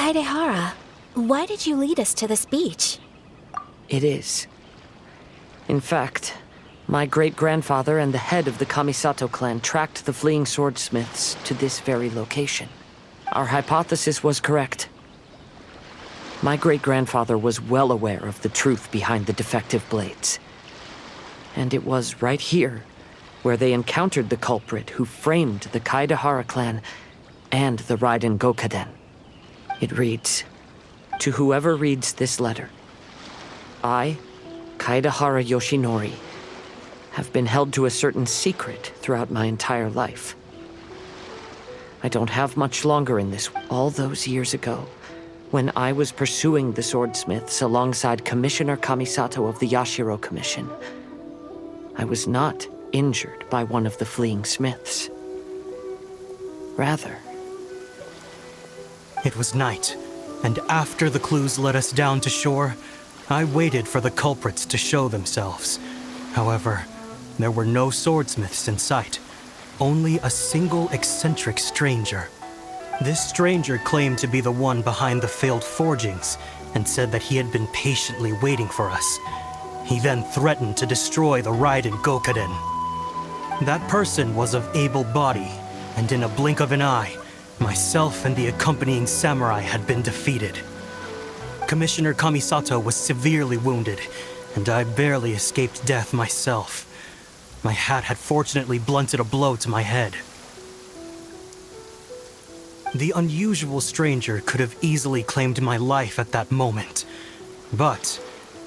Kaedehara, why did you lead us to this beach? It is. In fact, my great-grandfather and the head of the Kamisato clan tracked the fleeing swordsmiths to this very location. Our hypothesis was correct. My great-grandfather was well aware of the truth behind the defective blades. And it was right here where they encountered the culprit who framed the Kaedehara clan and the Raiden Gokaden. It reads, "To whoever reads this letter, I, Kaedehara Yoshinori, have been held to a certain secret throughout my entire life. I don't have much longer in this. All those years ago, when I was pursuing the swordsmiths alongside Commissioner Kamisato of the Yashiro Commission, I was not injured by one of the fleeing smiths. Rather, it was night, and after the clues led us down to shore, I waited for the culprits to show themselves. However, there were no swordsmiths in sight, only a single eccentric stranger. This stranger claimed to be the one behind the failed forgings and said that he had been patiently waiting for us. He then threatened to destroy the Raiden Gokaden. That person was of able body, and in a blink of an eye, myself and the accompanying samurai had been defeated. Commissioner Kamisato was severely wounded, and I barely escaped death myself. My hat had fortunately blunted a blow to my head. The unusual stranger could have easily claimed my life at that moment, but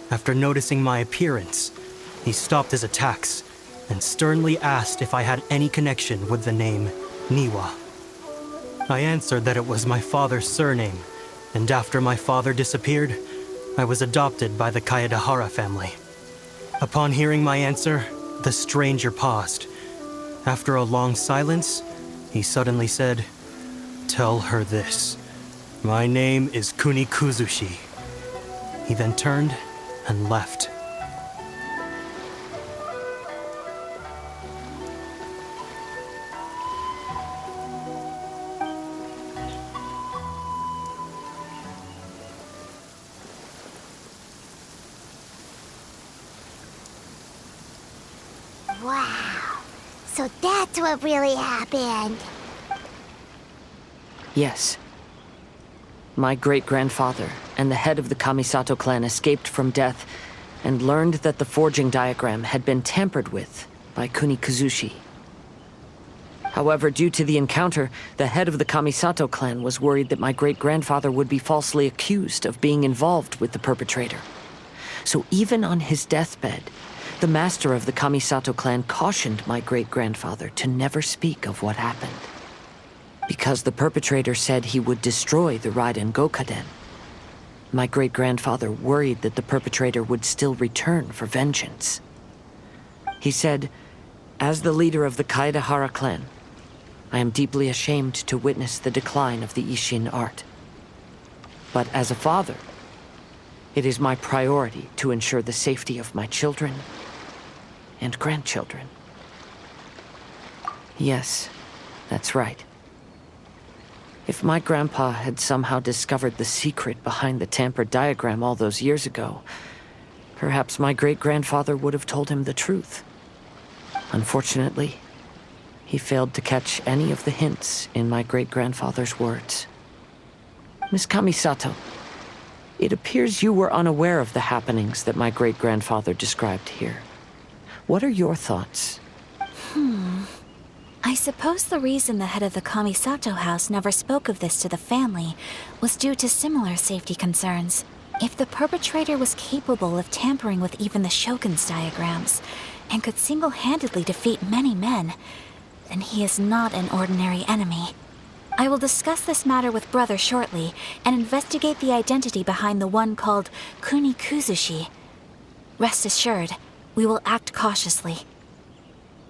after noticing my appearance, he stopped his attacks and sternly asked if I had any connection with the name Niwa. I answered that it was my father's surname, and after my father disappeared, I was adopted by the Kaedehara family. Upon hearing my answer, the stranger paused. After a long silence, he suddenly said, "Tell her this. My name is Kunikuzushi." He then turned and left. Wow. So that's what really happened. Yes. My great-grandfather and the head of the Kamisato clan escaped from death and learned that the forging diagram had been tampered with by Kunikuzushi. However, due to the encounter, the head of the Kamisato clan was worried that my great-grandfather would be falsely accused of being involved with the perpetrator. So even on his deathbed, the master of the Kamisato clan cautioned my great-grandfather to never speak of what happened. Because the perpetrator said he would destroy the Raiden Gokaden, my great-grandfather worried that the perpetrator would still return for vengeance. He said, "As the leader of the Kaedehara clan, I am deeply ashamed to witness the decline of the Isshin art. But as a father, it is my priority to ensure the safety of my children and grandchildren." Yes, that's right. If my grandpa had somehow discovered the secret behind the tampered diagram all those years ago, perhaps my great-grandfather would have told him the truth. Unfortunately, he failed to catch any of the hints in my great-grandfather's words. Miss Kamisato, it appears you were unaware of the happenings that my great-grandfather described here. What are your thoughts? I suppose the reason the head of the Kamisato house never spoke of this to the family was due to similar safety concerns. If the perpetrator was capable of tampering with even the Shogun's diagrams, and could single-handedly defeat many men, then he is not an ordinary enemy. I will discuss this matter with Brother shortly, and investigate the identity behind the one called Kunikuzushi. Rest assured, we will act cautiously.